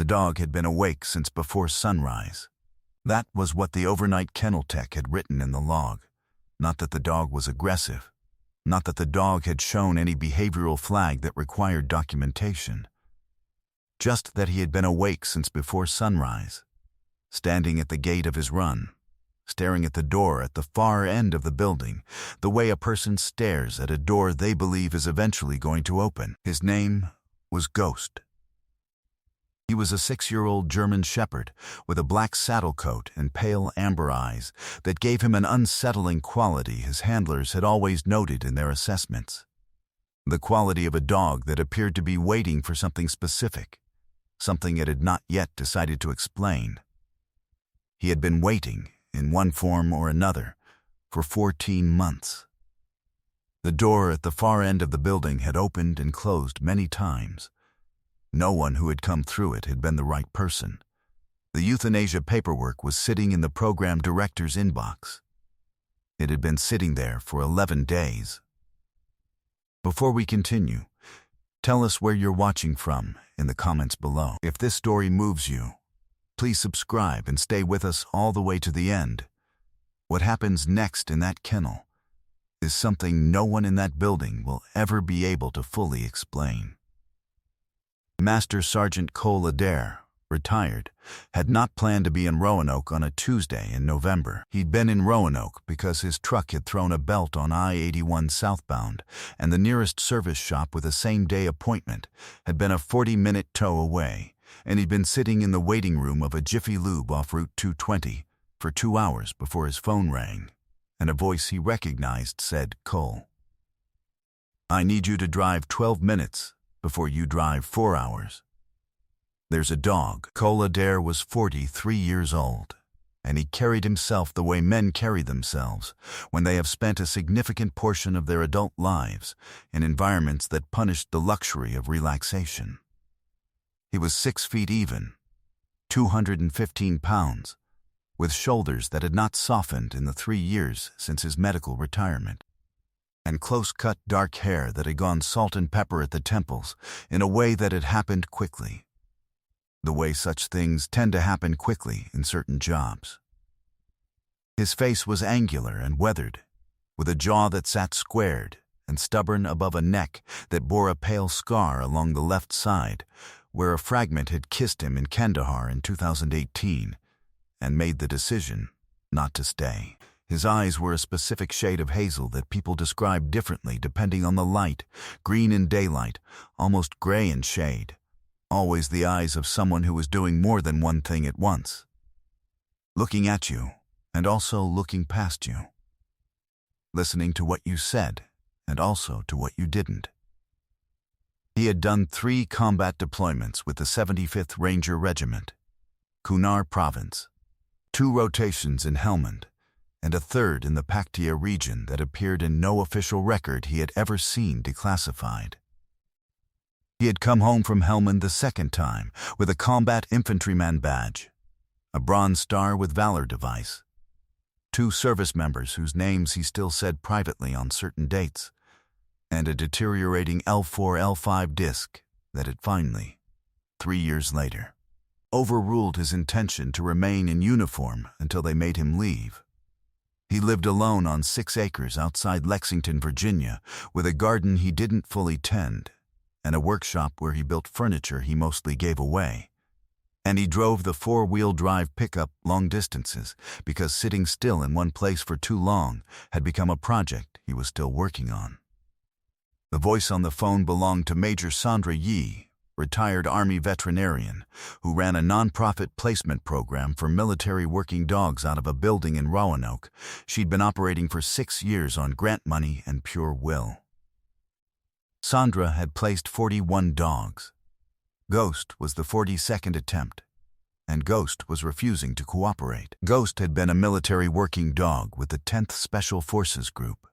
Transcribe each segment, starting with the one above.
The dog had been awake since before sunrise. That was what the overnight kennel tech had written in the log. Not that the dog was aggressive. Not that the dog had shown any behavioral flag that required documentation. Just that he had been awake since before sunrise, standing at the gate of his run, staring at the door at the far end of the building, the way a person stares at a door they believe is eventually going to open. His name was Ghost. He was a 6-year-old German shepherd with a black saddle coat and pale amber eyes that gave him an unsettling quality his handlers had always noted in their assessments. The quality of a dog that appeared to be waiting for something specific, something it had not yet decided to explain. He had been waiting, in one form or another, for 14 months. The door at the far end of the building had opened and closed many times. No one who had come through it had been the right person. The euthanasia paperwork was sitting in the program director's inbox. It had been sitting there for 11 days. Before we continue, tell us where you're watching from in the comments below. If this story moves you, please subscribe and stay with us all the way to the end. What happens next in that kennel is something no one in that building will ever be able to fully explain. Master Sergeant Cole Adair, retired, had not planned to be in Roanoke on a Tuesday in November. He'd been in Roanoke because his truck had thrown a belt on I-81 southbound, and the nearest service shop with a same-day appointment had been a 40-minute tow away, and he'd been sitting in the waiting room of a Jiffy Lube off Route 220 for 2 hours before his phone rang, and a voice he recognized said, "Cole, I need you to drive 12 minutes before you drive 4 hours. There's a dog." Cole Adair was 43 years old, and he carried himself the way men carry themselves when they have spent a significant portion of their adult lives in environments that punished the luxury of relaxation. He was 6 feet even, 215 pounds, with shoulders that had not softened in the 3 years since his medical retirement, and close-cut dark hair that had gone salt and pepper at the temples in a way that had happened quickly. The way such things tend to happen quickly in certain jobs. His face was angular and weathered, with a jaw that sat squared and stubborn above a neck that bore a pale scar along the left side, where a fragment had kissed him in Kandahar in 2018 and made the decision not to stay. His eyes were a specific shade of hazel that people described differently depending on the light, green in daylight, almost gray in shade. Always the eyes of someone who was doing more than one thing at once. Looking at you, and also looking past you. Listening to what you said, and also to what you didn't. He had done 3 combat deployments with the 75th Ranger Regiment, Kunar Province, 2 rotations in Helmand, and a 3rd in the Paktia region that appeared in no official record he had ever seen declassified. He had come home from Helmand the 2nd time with a combat infantryman badge, a Bronze Star with Valor device, 2 service members whose names he still said privately on certain dates, and a deteriorating L4-L5 disc that had finally, 3 years later, overruled his intention to remain in uniform until they made him leave. He lived alone on 6 acres outside Lexington, Virginia, with a garden he didn't fully tend, and a workshop where he built furniture he mostly gave away. And he drove the 4-wheel drive pickup long distances because sitting still in one place for too long had become a project he was still working on. The voice on the phone belonged to Major Sandra Yee, retired Army veterinarian, who ran a non-profit placement program for military working dogs out of a building in Roanoke she'd been operating for 6 years on grant money and pure will. Sandra had placed 41 dogs. Ghost was the 42nd attempt, and Ghost was refusing to cooperate. Ghost had been a military working dog with the 10th Special Forces Group,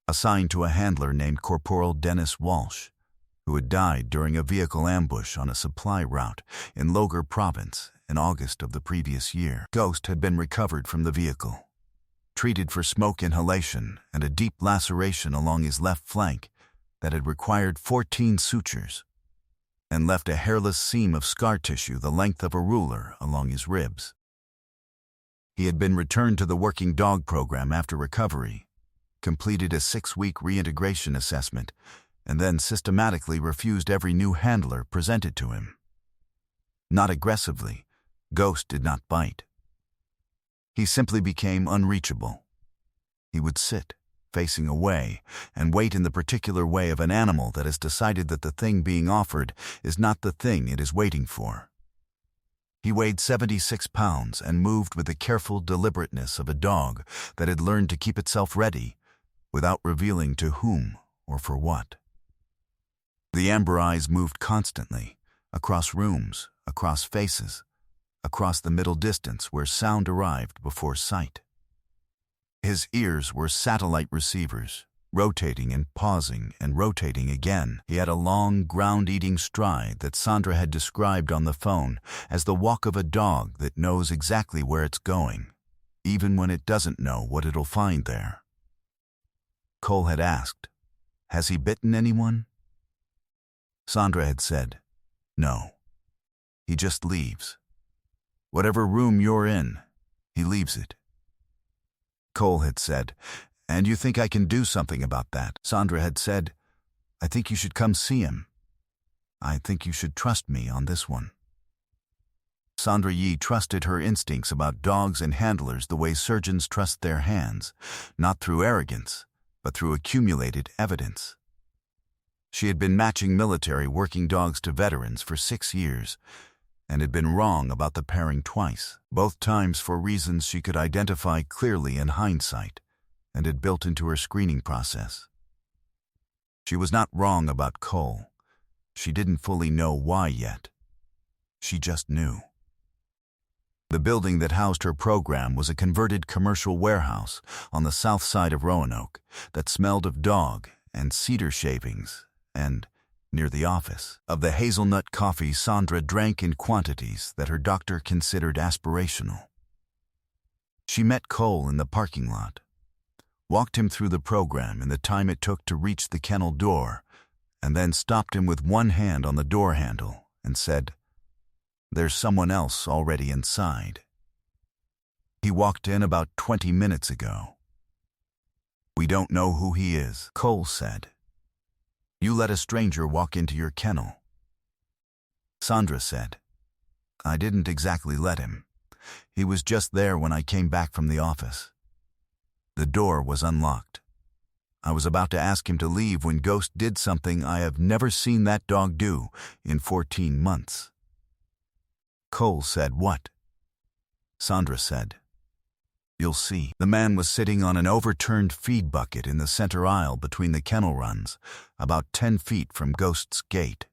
assigned to a handler named Corporal Dennis Walsh, who had died during a vehicle ambush on a supply route in Logar Province in August of the previous year. Ghost had been recovered from the vehicle, treated for smoke inhalation and a deep laceration along his left flank that had required 14 sutures. and left a hairless seam of scar tissue the length of a ruler along his ribs. He had been returned to the working dog program after recovery, completed a 6-week reintegration assessment, and then systematically refused every new handler presented to him. Not aggressively, Ghost did not bite. He simply became unreachable. He would sit, facing away, and wait in the particular way of an animal that has decided that the thing being offered is not the thing it is waiting for. He weighed 76 pounds and moved with the careful deliberateness of a dog that had learned to keep itself ready, without revealing to whom or for what. The amber eyes moved constantly, across rooms, across faces, across the middle distance where sound arrived before sight. His ears were satellite receivers, rotating and pausing and rotating again. He had a long, ground-eating stride that Sandra had described on the phone as the walk of a dog that knows exactly where it's going, even when it doesn't know what it'll find there. Cole had asked, "Has he bitten anyone?" Sandra had said, "No. He just leaves. Whatever room you're in, he leaves it." Cole had said, "And you think I can do something about that?" Sandra had said, "I think you should come see him. I think you should trust me on this one." Sandra Yi trusted her instincts about dogs and handlers the way surgeons trust their hands, not through arrogance, but through accumulated evidence. She had been matching military working dogs to veterans for 6 years, and had been wrong about the pairing twice, both times for reasons she could identify clearly in hindsight, and had built into her screening process. She was not wrong about Cole. She didn't fully know why yet. She just knew. The building that housed her program was a converted commercial warehouse on the south side of Roanoke that smelled of dog and cedar shavings and, near the office, of the hazelnut coffee Sandra drank in quantities that her doctor considered aspirational. She met Cole in the parking lot, walked him through the program in the time it took to reach the kennel door, and then stopped him with one hand on the door handle and said, "There's someone else already inside. He walked in about 20 minutes ago." "We don't know who he is," Cole said. "You let a stranger walk into your kennel." Sandra said, "I didn't exactly let him. He was just there when I came back from the office. The door was unlocked. I was about to ask him to leave when Ghost did something I have never seen that dog do in 14 months. Cole said, "What?" Sandra said, "You'll see." The man was sitting on an overturned feed bucket in the center aisle between the kennel runs, about 10 feet from Ghost's gate.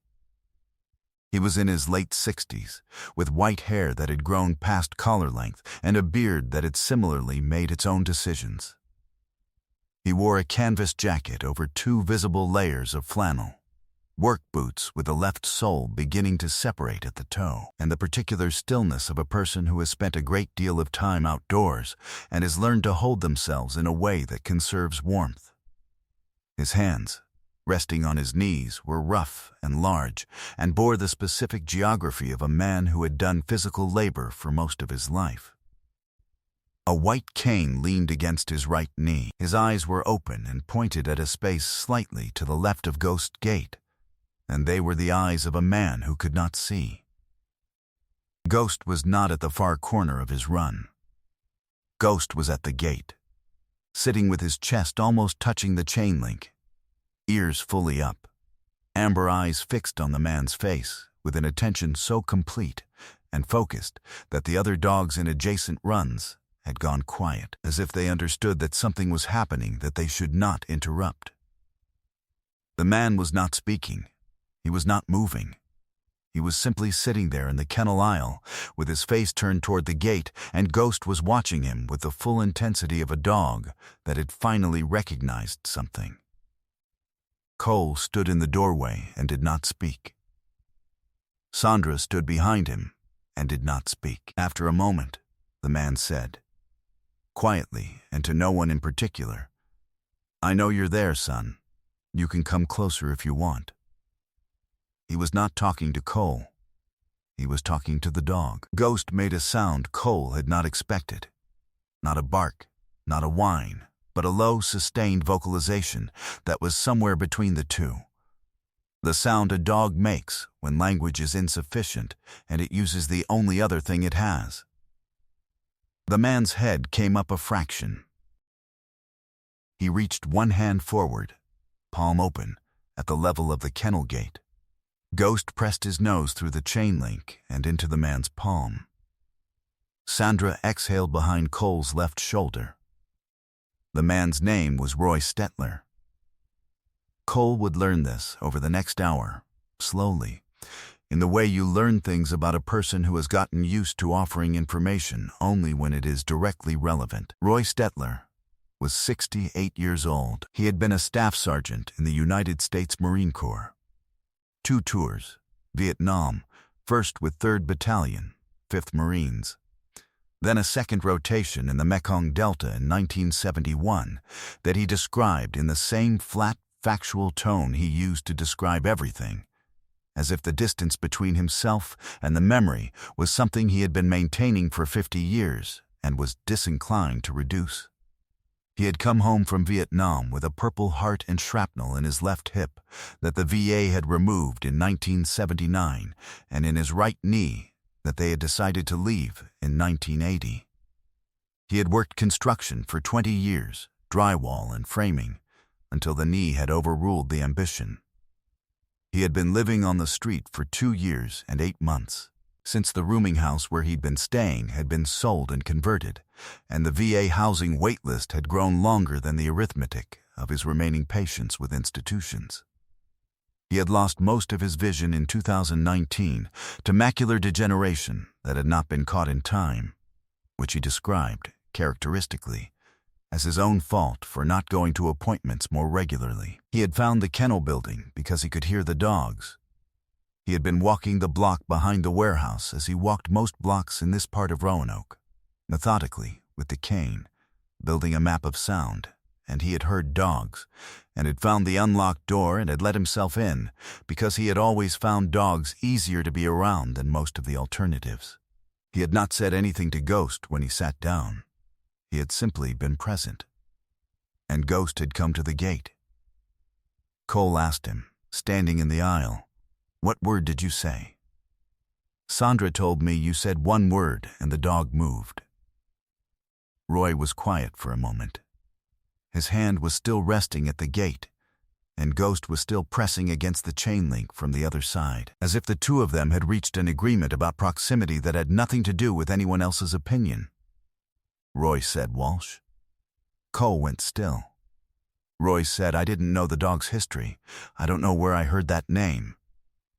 He was in his late 60s, with white hair that had grown past collar length and a beard that had similarly made its own decisions. He wore a canvas jacket over 2 visible layers of flannel, work boots with the left sole beginning to separate at the toe, and the particular stillness of a person who has spent a great deal of time outdoors and has learned to hold themselves in a way that conserves warmth. His hands, resting on his knees, were rough and large and bore the specific geography of a man who had done physical labor for most of his life. A white cane leaned against his right knee. His eyes were open and pointed at a space slightly to the left of Ghost Gate, and they were the eyes of a man who could not see. Ghost was not at the far corner of his run. Ghost was at the gate, sitting with his chest almost touching the chain link, ears fully up, amber eyes fixed on the man's face with an attention so complete and focused that the other dogs in adjacent runs had gone quiet, as if they understood that something was happening that they should not interrupt. The man was not speaking. He was not moving. He was simply sitting there in the kennel aisle with his face turned toward the gate, and Ghost was watching him with the full intensity of a dog that had finally recognized something. Cole stood in the doorway and did not speak. Sandra stood behind him and did not speak. After a moment, the man said, quietly and to no one in particular, "I know you're there, son. You can come closer if you want." He was not talking to Cole. He was talking to the dog. Ghost made a sound Cole had not expected. Not a bark, not a whine, but a low, sustained vocalization that was somewhere between the two. The sound a dog makes when language is insufficient and it uses the only other thing it has. The man's head came up a fraction. He reached one hand forward, palm open, at the level of the kennel gate. Ghost pressed his nose through the chain link and into the man's palm. Sandra exhaled behind Cole's left shoulder. The man's name was Roy Stettler. Cole would learn this over the next hour, slowly, in the way you learn things about a person who has gotten used to offering information only when it is directly relevant. Roy Stettler was 68 years old. He had been a staff sergeant in the United States Marine Corps. 2 tours, Vietnam, first with 3rd Battalion, 5th Marines. Then a second rotation in the Mekong Delta in 1971 that he described in the same flat, factual tone he used to describe everything, as if the distance between himself and the memory was something he had been maintaining for 50 years and was disinclined to reduce. He had come home from Vietnam with a Purple Heart and shrapnel in his left hip that the VA had removed in 1979 and in his right knee that they had decided to leave in 1980. He had worked construction for 20 years, drywall and framing, until the knee had overruled the ambition. He had been living on the street for 2 years and 8 months, since the rooming house where he'd been staying had been sold and converted, and the VA housing wait list had grown longer than the arithmetic of his remaining patients with institutions. He had lost most of his vision in 2019 to macular degeneration that had not been caught in time, which he described, characteristically, as his own fault for not going to appointments more regularly. He had found the kennel building because he could hear the dogs. He had been walking the block behind the warehouse as he walked most blocks in this part of Roanoke, methodically, with the cane, building a map of sound, and he had heard dogs, and had found the unlocked door and had let himself in, because he had always found dogs easier to be around than most of the alternatives. He had not said anything to Ghost when he sat down. He had simply been present. And Ghost had come to the gate. Cole asked him, standing in the aisle, "What word did you say?" "Sandra told me you said one word and the dog moved." Roy was quiet for a moment. His hand was still resting at the gate, and Ghost was still pressing against the chain link from the other side, as if the two of them had reached an agreement about proximity that had nothing to do with anyone else's opinion. Roy said, "Walsh." Cole went still. Roy said, "I didn't know the dog's history. I don't know where I heard that name.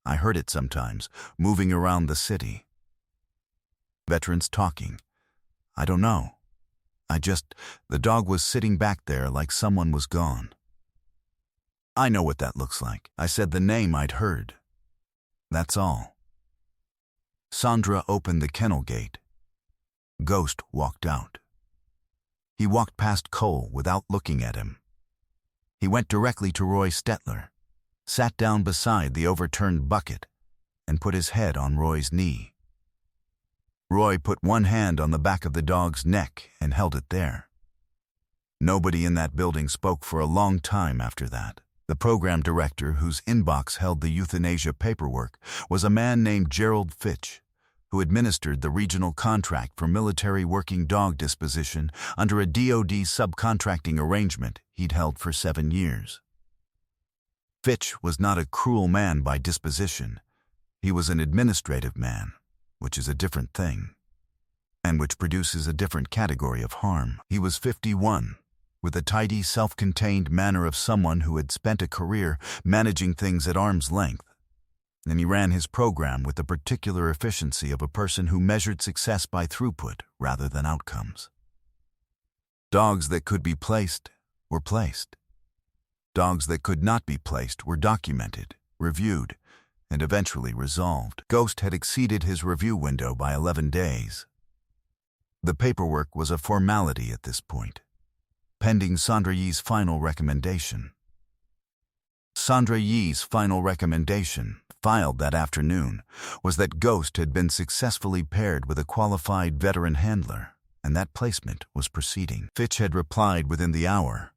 I heard it sometimes, moving around the city. Veterans talking. I don't know. The dog was sitting back there like someone was gone. I know what that looks like. I said the name I'd heard. That's all." Sandra opened the kennel gate. Ghost walked out. He walked past Cole without looking at him. He went directly to Roy Stettler, sat down beside the overturned bucket, and put his head on Roy's knee. Roy put one hand on the back of the dog's neck and held it there. Nobody in that building spoke for a long time after that. The program director, whose inbox held the euthanasia paperwork, was a man named Gerald Fitch, who administered the regional contract for military working dog disposition under a DoD subcontracting arrangement he'd held for 7 years. Fitch was not a cruel man by disposition. He was an administrative man, which is a different thing, and which produces a different category of harm. He was 51, with a tidy, self-contained manner of someone who had spent a career managing things at arm's length, and he ran his program with the particular efficiency of a person who measured success by throughput rather than outcomes. Dogs that could be placed were placed. Dogs that could not be placed were documented, reviewed, and eventually resolved. Ghost had exceeded his review window by 11 days. The paperwork was a formality at this point, pending Sandra Yee's final recommendation. Sandra Yee's final recommendation, filed that afternoon was that Ghost had been successfully paired with a qualified veteran handler, and that placement was proceeding. Fitch had replied within the hour.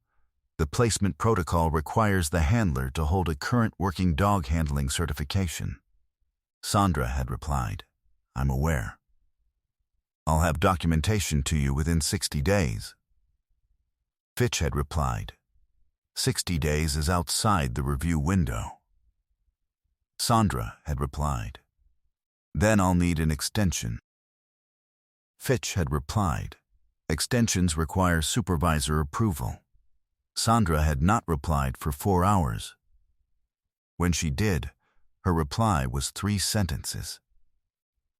The placement protocol requires the handler to hold a current working dog handling certification. Sandra had replied, I'm aware. I'll have documentation to you within 60 days. Fitch had replied, 60 days is outside the review window. Sandra had replied, then I'll need an extension. Fitch had replied, extensions require supervisor approval. Sandra had not replied for 4 hours. When she did, her reply was 3 sentences.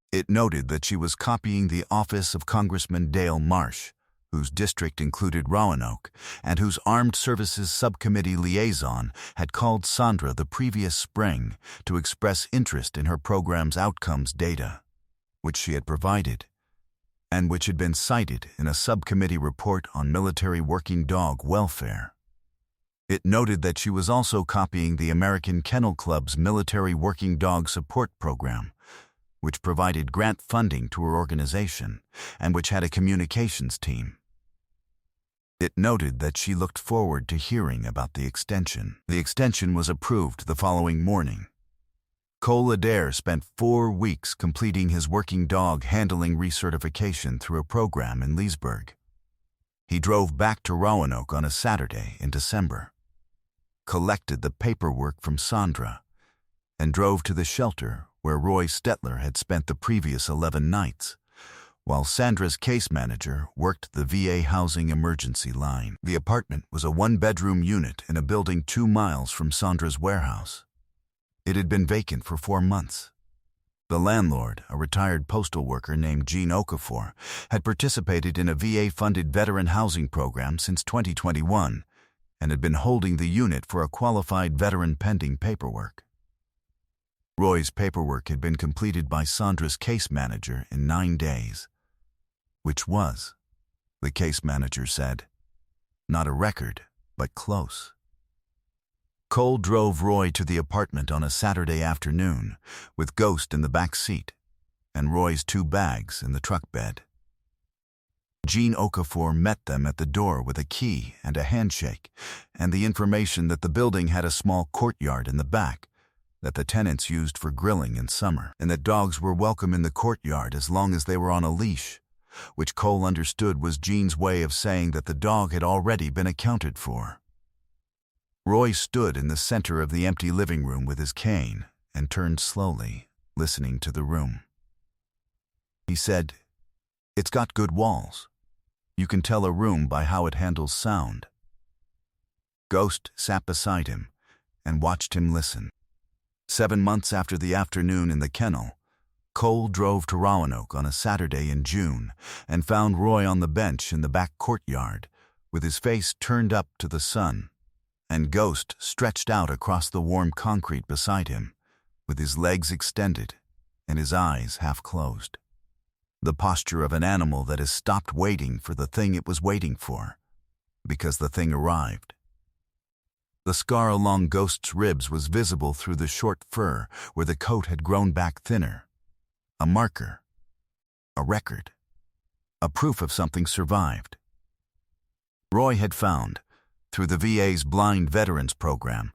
It noted that she was copying the office of Congressman Dale Marsh, whose district included Roanoke, and whose Armed Services Subcommittee liaison had called Sandra the previous spring to express interest in her program's outcomes data, which she had provided, and which had been cited in a subcommittee report on military working dog welfare. It noted that she was also copying the American Kennel Club's Military Working Dog Support Program, which provided grant funding to her organization and which had a communications team. It noted that she looked forward to hearing about the extension. The extension was approved the following morning. Cole Adair spent 4 weeks completing his working dog handling recertification through a program in Leesburg. He drove back to Roanoke on a Saturday in December, collected the paperwork from Sandra, and drove to the shelter where Roy Stetler had spent the previous 11 nights, while Sandra's case manager worked the VA housing emergency line. The apartment was a 1-bedroom unit in a building 2 miles from Sandra's warehouse. It had been vacant for 4 months. The landlord, a retired postal worker named Gene Okafor, had participated in a VA-funded veteran housing program since 2021 and had been holding the unit for a qualified veteran pending paperwork. Roy's paperwork had been completed by Sandra's case manager in 9 days, which was, the case manager said, not a record, but close. Cole drove Roy to the apartment on a Saturday afternoon, with Ghost in the back seat and Roy's 2 bags in the truck bed. Gene Okafor met them at the door with a key and a handshake, and the information that the building had a small courtyard in the back that the tenants used for grilling in summer, and that dogs were welcome in the courtyard as long as they were on a leash, which Cole understood was Gene's way of saying that the dog had already been accounted for. Roy stood in the center of the empty living room with his cane and turned slowly, listening to the room. He said, "It's got good walls. You can tell a room by how it handles sound." Ghost sat beside him and watched him listen. 7 months after the afternoon in the kennel, Cole drove to Roanoke on a Saturday in June and found Roy on the bench in the back courtyard with his face turned up to the sun, and Ghost stretched out across the warm concrete beside him, with his legs extended and his eyes half closed. The posture of an animal that has stopped waiting for the thing it was waiting for, because the thing arrived. The scar along Ghost's ribs was visible through the short fur where the coat had grown back thinner. A marker, a record, a proof of something survived. Roy had found, through the VA's Blind Veterans Program,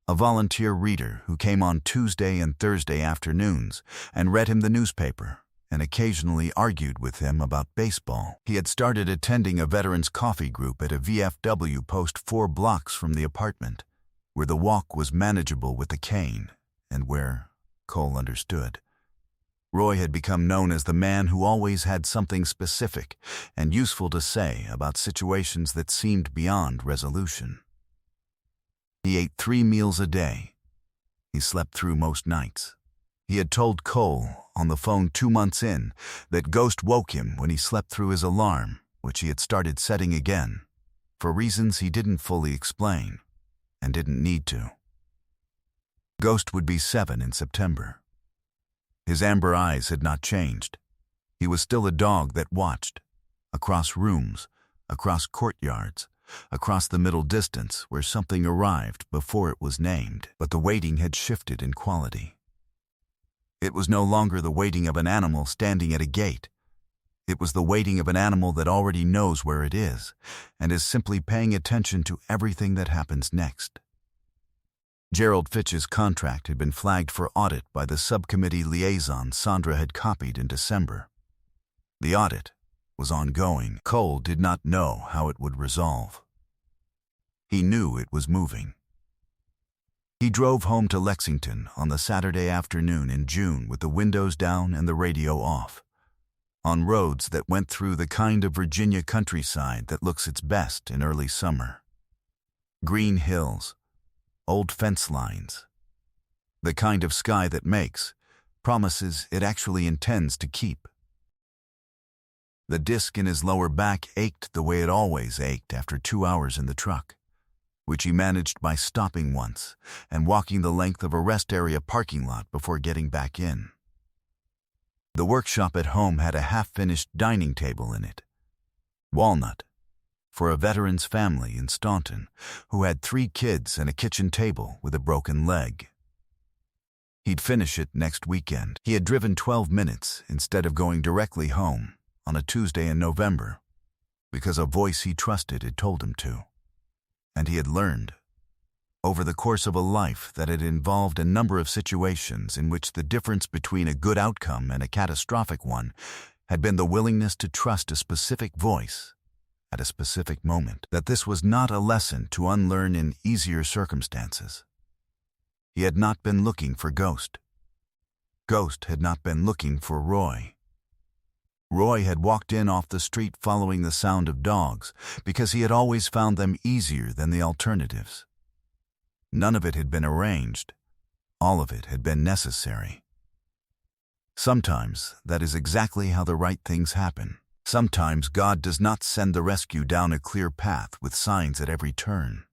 a volunteer reader who came on Tuesday and Thursday afternoons and read him the newspaper and occasionally argued with him about baseball. He had started attending a veterans coffee group at a VFW post 4 blocks from the apartment, where the walk was manageable with the cane and where, Cole understood, Roy had become known as the man who always had something specific and useful to say about situations that seemed beyond resolution. He ate 3 meals a day. He slept through most nights. He had told Cole on the phone 2 months in that Ghost woke him when he slept through his alarm, which he had started setting again, for reasons he didn't fully explain and didn't need to. Ghost would be 7 in September. His amber eyes had not changed. He was still a dog that watched, across rooms, across courtyards, across the middle distance where something arrived before it was named, but the waiting had shifted in quality. It was no longer the waiting of an animal standing at a gate. It was the waiting of an animal that already knows where it is and is simply paying attention to everything that happens next. Gerald Fitch's contract had been flagged for audit by the subcommittee liaison Sandra had copied in December. The audit was ongoing. Cole did not know how it would resolve. He knew it was moving. He drove home to Lexington on the Saturday afternoon in June with the windows down and the radio off, on roads that went through the kind of Virginia countryside that looks its best in early summer. Green hills, old fence lines, the kind of sky that promises it actually intends to keep. The disc in his lower back ached the way it always ached after 2 hours in the truck, which he managed by stopping once and walking the length of a rest area parking lot before getting back in. The workshop at home had a half-finished dining table in it. Walnut, for a veteran's family in Staunton who had 3 kids and a kitchen table with a broken leg. He'd finish it next weekend. He had driven 12 minutes instead of going directly home on a Tuesday in November because a voice he trusted had told him to. And he had learned, over the course of a life that had involved a number of situations in which the difference between a good outcome and a catastrophic one had been the willingness to trust a specific voice at a specific moment, that this was not a lesson to unlearn in easier circumstances. He had not been looking for Ghost. Ghost had not been looking for Roy. Roy had walked in off the street following the sound of dogs because he had always found them easier than the alternatives. None of it had been arranged. All of it had been necessary. Sometimes that is exactly how the right things happen. Sometimes God does not send the rescue down a clear path with signs at every turn.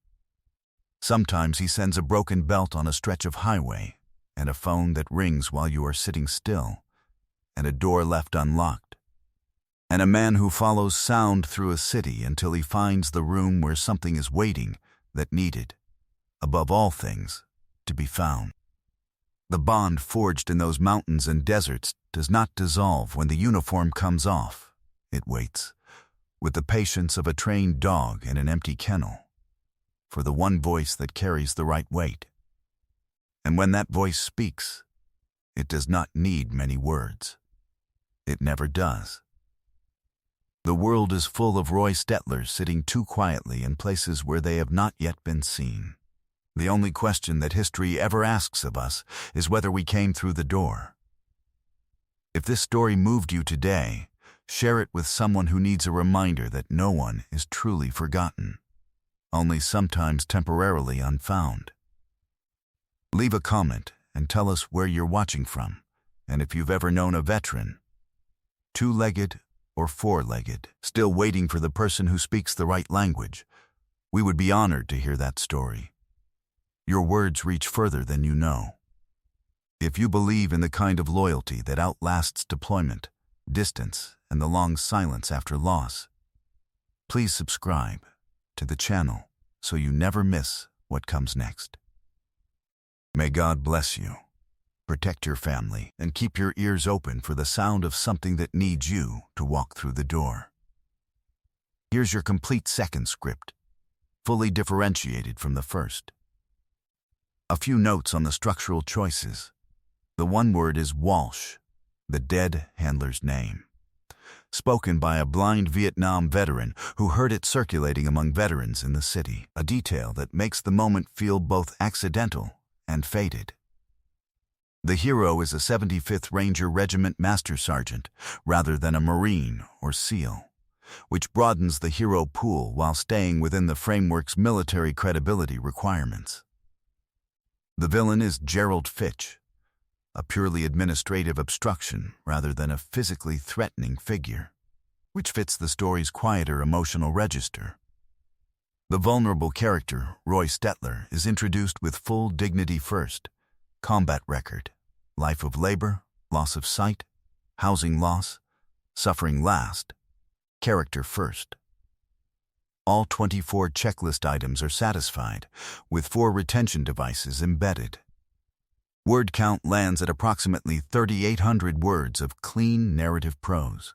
Sometimes he sends a broken belt on a stretch of highway and a phone that rings while you are sitting still and a door left unlocked, and a man who follows sound through a city until he finds the room where something is waiting that needed, above all things, to be found. The bond forged in those mountains and deserts does not dissolve when the uniform comes off. It waits, with the patience of a trained dog in an empty kennel, for the one voice that carries the right weight. And when that voice speaks, it does not need many words. It never does. The world is full of Roy Stettlers sitting too quietly in places where they have not yet been seen. The only question that history ever asks of us is whether we came through the door. If this story moved you today, share it with someone who needs a reminder that no one is truly forgotten, only sometimes temporarily unfound. Leave a comment and tell us where you're watching from, and if you've ever known a veteran, 2-legged or 4-legged, still waiting for the person who speaks the right language. We would be honored to hear that story. Your words reach further than you know. If you believe in the kind of loyalty that outlasts deployment, distance, and the long silence after loss, please subscribe to the channel so you never miss what comes next. May God bless you. Protect your family and keep your ears open for the sound of something that needs you to walk through the door. Here's your complete second script, fully differentiated from the first. A few notes on the structural choices. The one word is Walsh, the dead handler's name, spoken by a blind Vietnam veteran who heard it circulating among veterans in the city, a detail that makes the moment feel both accidental and fated. The hero is a 75th Ranger Regiment Master Sergeant rather than a Marine or SEAL, which broadens the hero pool while staying within the framework's military credibility requirements. The villain is Gerald Fitch, a purely administrative obstruction rather than a physically threatening figure, which fits the story's quieter emotional register. The vulnerable character, Roy Stettler, is introduced with full dignity first, combat record, life of labor, loss of sight, housing loss, suffering last, character first. All 24 checklist items are satisfied, with 4 retention devices embedded. Word count lands at approximately 3,800 words of clean narrative prose.